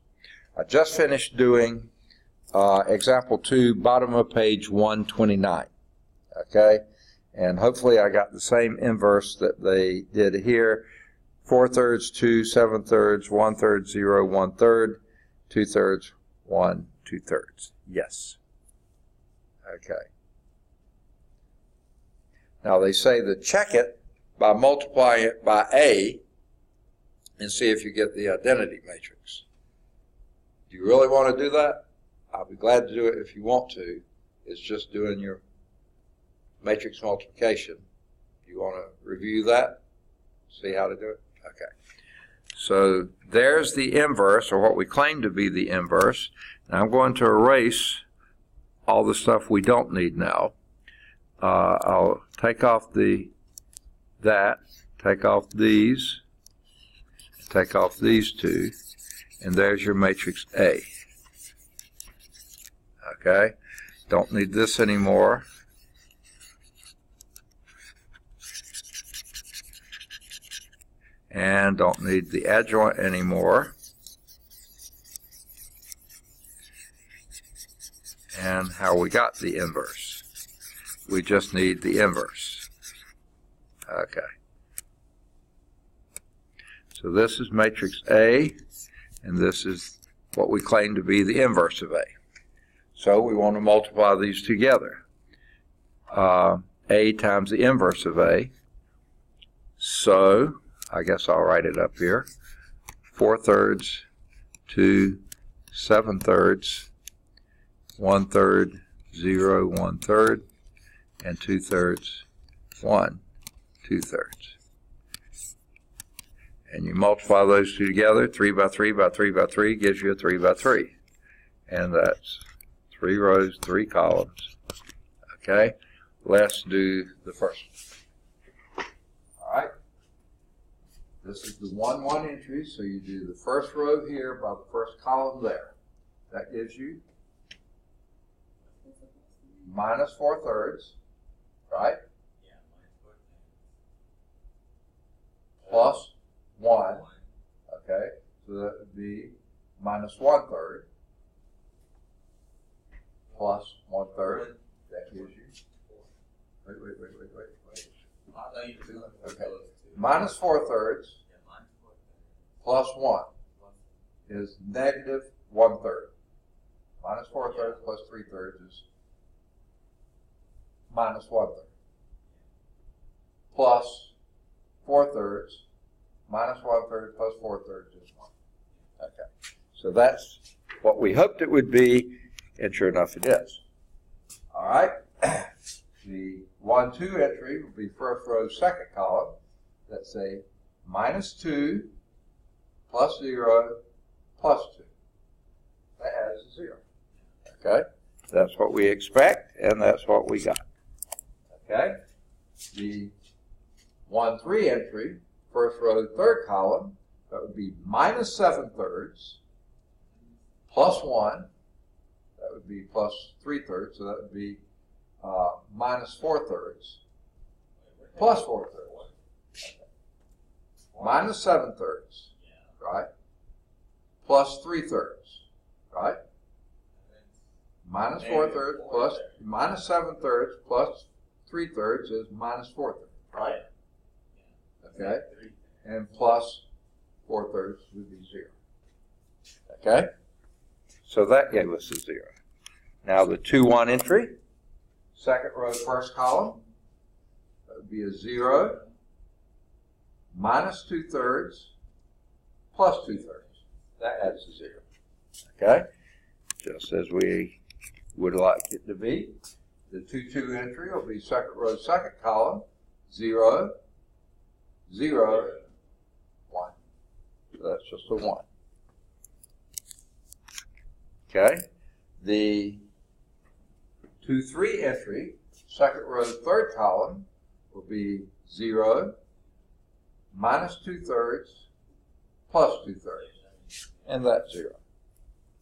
I just finished doing example 2, bottom of page 129, okay? And hopefully I got the same inverse that they did here. 4/3, 2, 7/3, 1/3, 0, 1/3, 2/3, 1, 2/3. Yes. Okay. Now they say to check it by multiplying it by A and see if you get the identity matrix. Do you really want to do that? I'll be glad to do it if you want to. It's just doing your matrix multiplication. You want to review that? See how to do it? Okay. So there's the inverse, or what we claim to be the inverse. Now I'm going to erase all the stuff we don't need now. I'll take off that, take off these, take off these two, and there's your matrix A. Okay? Don't need this anymore. And don't need the adjoint anymore. And how we got the inverse. We just need the inverse. Okay. So this is matrix A, and this is what we claim to be the inverse of A. So we want to multiply these together. A times the inverse of A. So I guess I'll write it up here. 4/3, 2, 7/3, 1/3, 0, 1/3, and 2/3, 1, 2/3. And you multiply those two together, 3 by 3 by 3 by 3 gives you a 3 by 3. And that's 3 rows, 3 columns. Okay, let's do the first one. All right. This is the 1, 1 entry, so you do the first row here by the first column there. That gives you minus 4/3, right? Yeah, minus 4/3. Plus 1, okay? So that would be minus 1/3 plus 1/3. That gives you. Wait. I thought you were doing Okay. Minus 4/3 plus 1 is negative 1/3. Minus 4/3 plus 3/3 is minus 1/3. Plus 4/3 minus 1/3 plus 4/3 is 1. Okay. So that's what we hoped it would be, and sure enough it is. All right. The 1, 2 entry will be first row, second column. Let's say minus 2 plus 0 plus 2. That adds a 0. Okay? That's what we expect, and that's what we got. Okay? The 1, 3 entry, first row, third column, that would be minus 7/3 plus 1. That would be plus 3/3, so that would be minus 4/3 plus 4/3. Minus 7/3, right? Plus 3/3, right? Minus 4/3 plus minus 7/3 plus 3/3 is minus 4/3, right? Okay, and plus 4/3 would be 0. Okay. So that gave us a 0. Now the 2, 1 entry, second row, first column, that would be a 0 minus 2/3 plus 2/3. That adds a 0. Okay? Just as we would like it to be. The 2, 2 entry will be second row, second column, 0, 0, 1. So that's just a 1. Okay? The 2, 3 entry, second row, third column, will be 0 minus 2/3 plus 2/3. And that's 0.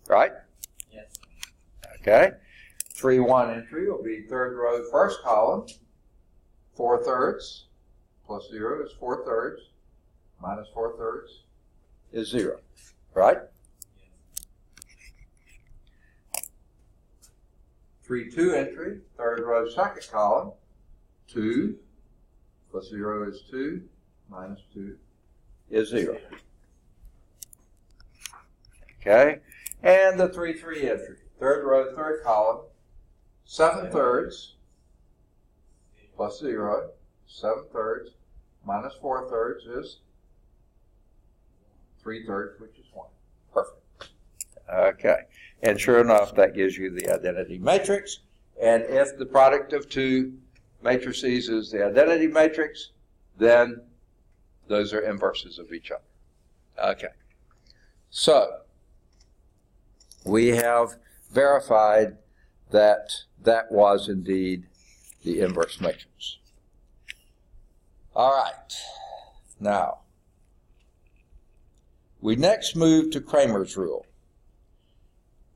Right? Yes. Okay? 3, 1 entry will be third row, first column, 4/3 plus 0 is 4/3 minus 4/3 is 0. Right? 3, 2 entry, third row, second column, 2 plus 0 is 2 minus 2 is 0. Okay? And the 3, 3 entry, third row, third column, 7/3 plus 0, 7/3 minus 4/3 is 3/3, which is 1. Perfect. Okay. And sure enough, that gives you the identity matrix. And if the product of two matrices is the identity matrix, then those are inverses of each other. Okay. So, we have verified that that was indeed the inverse matrix. All right. Now, we next move to Cramer's rule.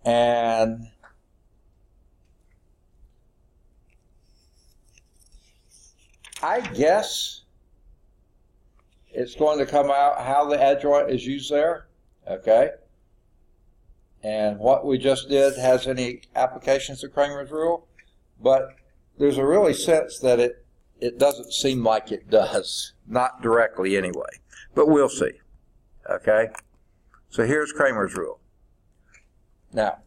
And I guess it's going to come out how the adjoint is used there, okay? And what we just did has any applications to Cramer's rule, but there's a really sense that it doesn't seem like it does, not directly anyway, but we'll see, okay? So here's Cramer's rule. Now,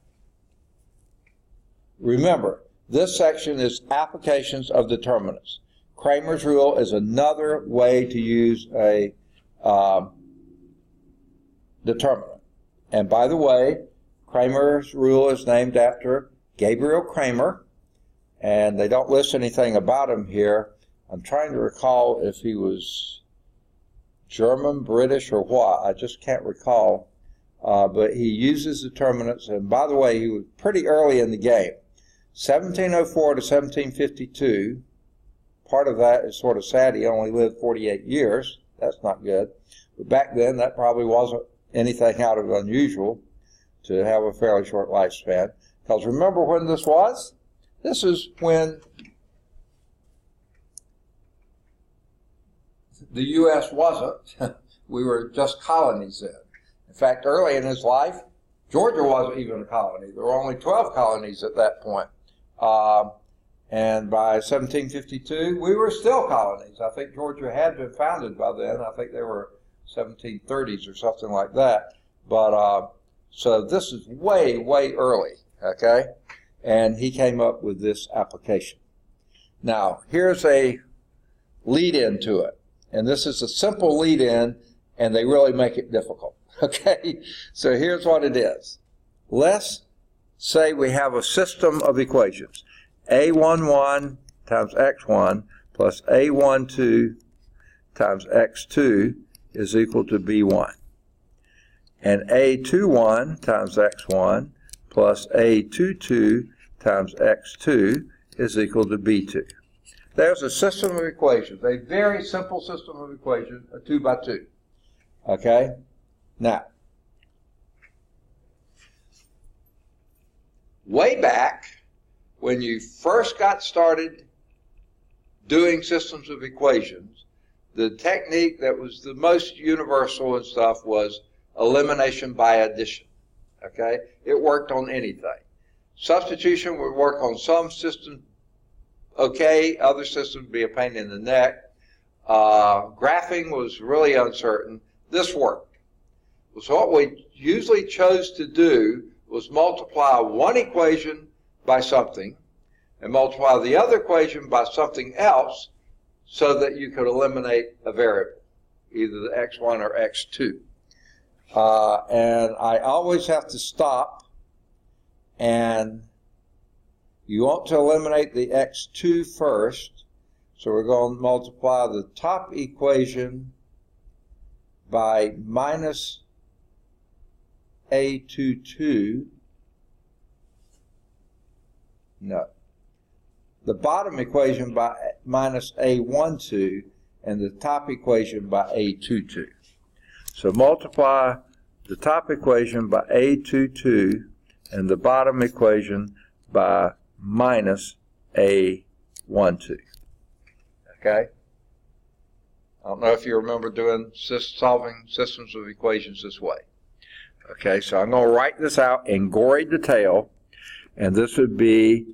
remember, this section is applications of determinants. Cramer's rule is another way to use a determinant. And by the way, Cramer's rule is named after Gabriel Cramer, and they don't list anything about him here. I'm trying to recall if he was German, British, or what. I just can't recall. But he uses determinants, and by the way, he was pretty early in the game. 1704 to 1752, part of that is sort of sad. He only lived 48 years. That's not good. But back then, that probably wasn't anything out of unusual to have a fairly short lifespan. Because remember when this was? This is when the U.S. wasn't. We were just colonies then. In fact, early in his life, Georgia wasn't even a colony. There were only 12 colonies at that point. And by 1752, we were still colonies. I think Georgia had been founded by then. I think they were 1730s or something like that. But so this is way, way early, okay? And he came up with this application. Now, here's a lead-in to it. And this is a simple lead-in, and they really make it difficult. Okay, so here's what it is. Let's say we have a system of equations. A11 times x1 plus A12 times x2 is equal to B1. And A21 times x1 plus A22 times x2 is equal to B2. There's a system of equations, a very simple system of equations, a 2 by 2. Okay? Now, way back when you first got started doing systems of equations, the technique that was the most universal and stuff was elimination by addition. Okay? It worked on anything. Substitution would work on some systems, okay, other systems would be a pain in the neck. Graphing was really uncertain. This worked. So what we usually chose to do was multiply one equation by something and multiply the other equation by something else so that you could eliminate a variable, either the x1 or x2. And I always have to stop, and you want to eliminate the x2 first, so we're going to multiply the top equation by minus a22, no, the bottom equation by minus a12, and the top equation by a22. So multiply the top equation by a22 and the bottom equation by minus a12. Okay? I don't know if you remember doing solving systems of equations this way. Okay, so I'm going to write this out in gory detail, and this would be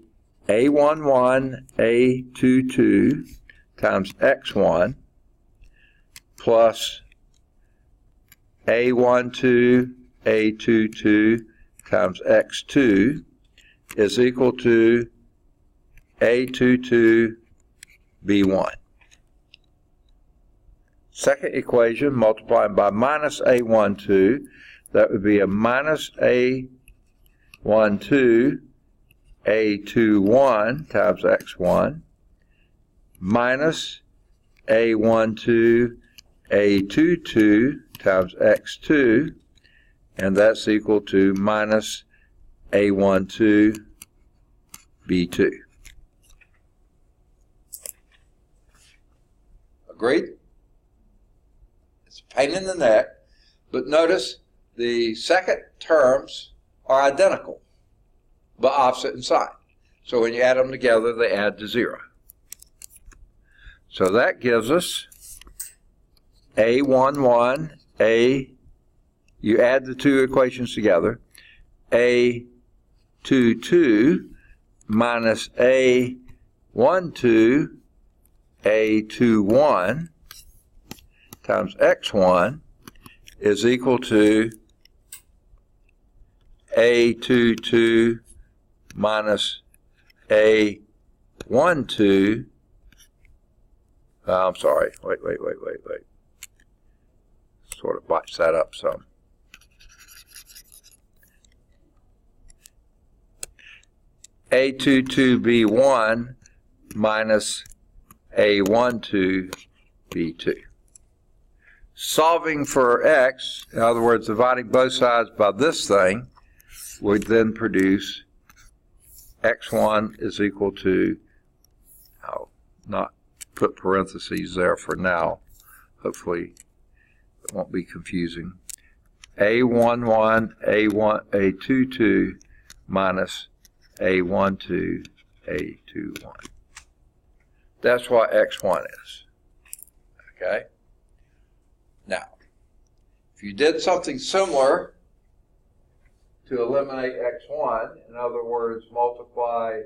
a11, a22 times x1 plus a12, a22 times x2 is equal to a22, b1. Second equation, multiplying by minus a12, that would be a minus a12, a21 times x1 minus a12, a22 times x2, and that's equal to minus a12, b2. Agreed? It's a pain in the neck, but notice the second terms are identical, but opposite in sign. So when you add them together, they add to 0. So that gives us a11, you add the two equations together, a22 minus a12, a21 times x1 is equal to a22 minus a12, I'm sorry, wait. Sort of botch that up some. a22b1 minus a12b2. Solving for x, in other words, dividing both sides by this thing, would then produce x1 is equal to, I'll not put parentheses there for now, hopefully it won't be confusing, a11, a22 minus a12, a21. That's what x1 is. Okay? Now, if you did something similar to eliminate x1, in other words, multiply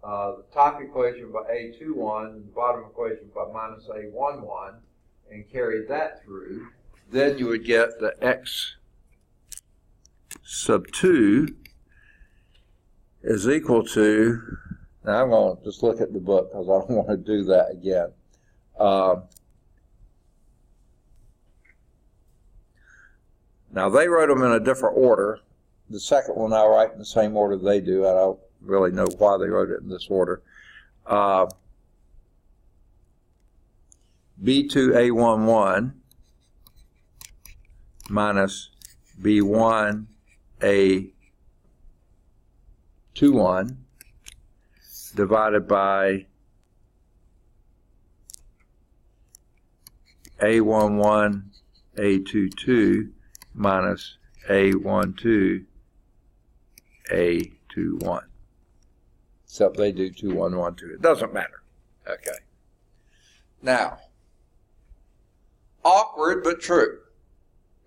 the top equation by a21 and the bottom equation by minus a11 and carry that through, then you would get the x sub 2 is equal to, now I'm going to just look at the book because I don't want to do that again. Now they wrote them in a different order. The second one I write in the same order they do. I don't really know why they wrote it in this order. B2A11 minus B1A21 divided by A11 A22 minus A12 A21. Except they do 2, 1, 1, 2. It doesn't matter. Okay. Now, awkward but true.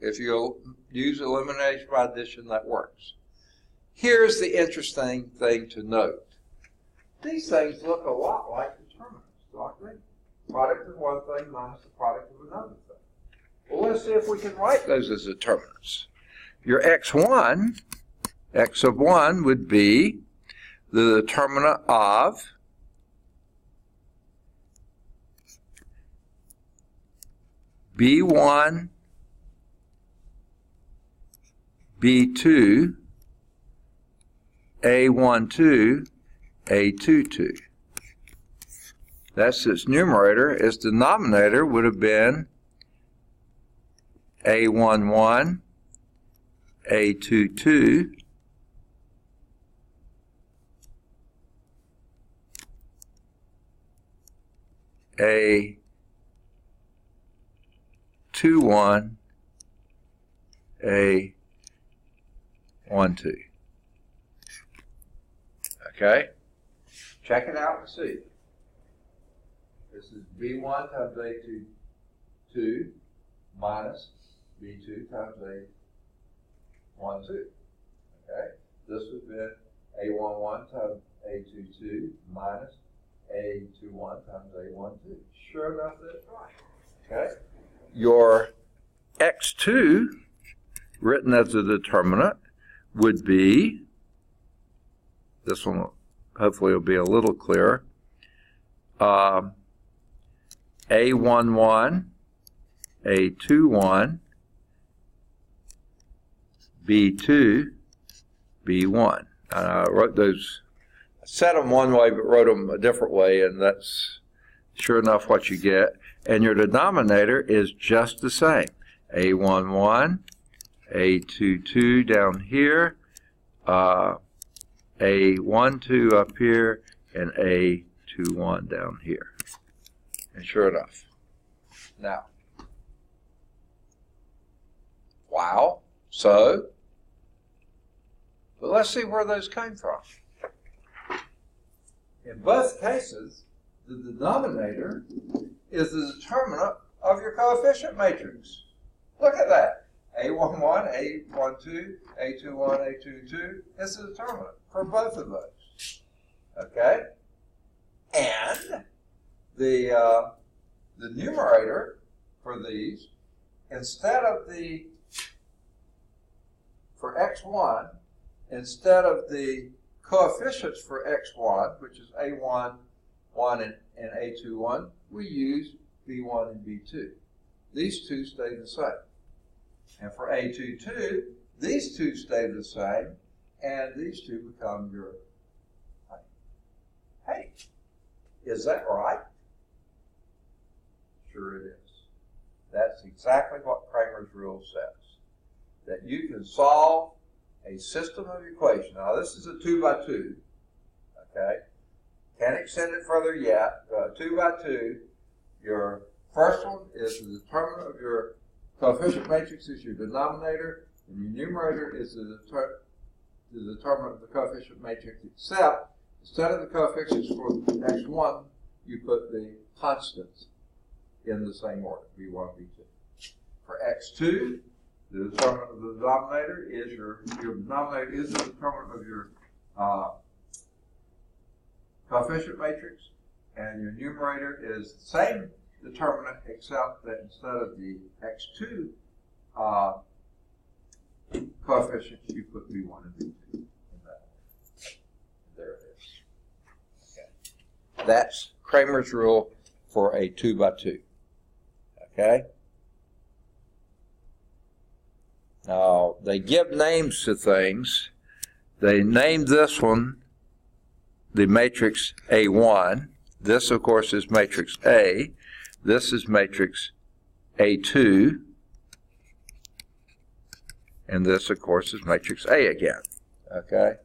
If you use elimination by addition, that works. Here's the interesting thing to note. These things look a lot like determinants, don't they? Product of one thing minus the product of another thing. Well, let's see if we can write those as determinants. Your x1 x of 1 would be the determinant of B1, B2, A12, A22. That's its numerator. Its denominator would have been A11, A22, A21, A12. Okay? Check it out and see. This is B1 times A22 minus B2 times A12. Okay? This would be A11 times A22 minus A21 times A12. Sure enough, that's right. Okay? Your x2, written as a determinant, would be, this one hopefully will be a little clearer, A11, A21, B2, B1. I wrote those, I said them one way but wrote them a different way, and that's sure enough what you get. And your denominator is just the same. A11, A22 down here, A12 up here, and A21 down here. And sure enough. Now, wow. So, but let's see where those came from. In both cases, the denominator is the determinant of your coefficient matrix. Look at that. A11, A12, A21, A22 is the determinant for both of those. Okay? And the numerator for these, instead of the, for x1, instead of the coefficients for x1, which is A1, 1, and A21, we use B1 and B2. These two stay the same. And for A22, these two stay the same, and these two become your height. Hey, is that right? Sure it is. That's exactly what Cramer's rule says. That you can solve a system of equations. Now this is a 2 by 2, okay? Can't extend it further yet. 2 by 2, your first one is the determinant of your coefficient matrix is your denominator, and your numerator is the determinant of the coefficient matrix, except instead of the coefficients for x1, you put the constants in the same order, b1, b2. For x2, the determinant of the denominator is your denominator is the determinant of your coefficient matrix, and your numerator is the same determinant, except that instead of the x2 coefficients, you put b1 and b2 in that. There it is. Okay. That's Cramer's rule for a 2 by 2. Okay? Now, they give names to things. They named this one the matrix A1. This, of course, is matrix A. This is matrix A2. And this, of course, is matrix A again. Okay?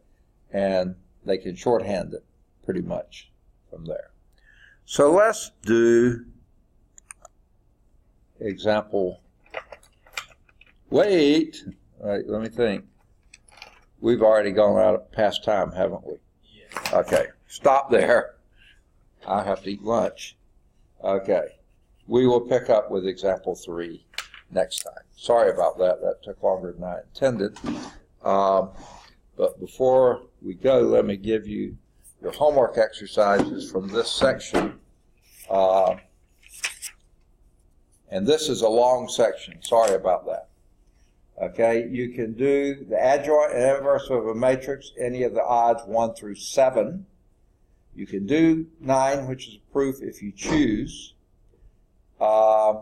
And they can shorthand it pretty much from there. So let's do example. Wait. All right, let me think. We've already gone out of past time, haven't we? Yes. Okay. Stop there. I have to eat lunch. Okay. We will pick up with example 3 next time. Sorry about that. That took longer than I intended. But before we go, let me give you your homework exercises from this section. And this is a long section. Sorry about that. Okay, you can do the adjoint and inverse of a matrix, any of the odds 1 through 7. You can do 9, which is a proof if you choose. I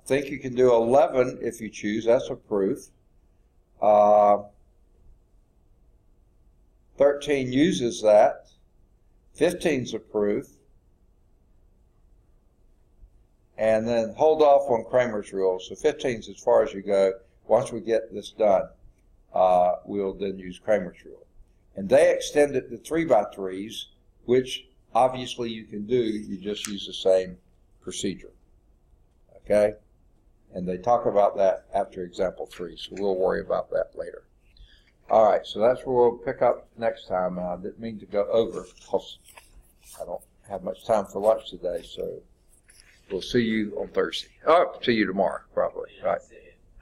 think you can do 11 if you choose. That's a proof. 13 uses that. 15 is a proof. And then hold off on Cramer's rule. So 15 is as far as you go. Once we get this done, we'll then use Cramer's rule. And they extend it to 3x3s, which obviously you can do. You just use the same procedure. Okay? And they talk about that after example 3, so we'll worry about that later. All right, so that's where we'll pick up next time. I didn't mean to go over because I don't have much time for lunch today, so we'll see you on Thursday. Oh, see you tomorrow, probably. Right.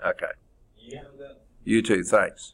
Okay. You have that. You too, thanks.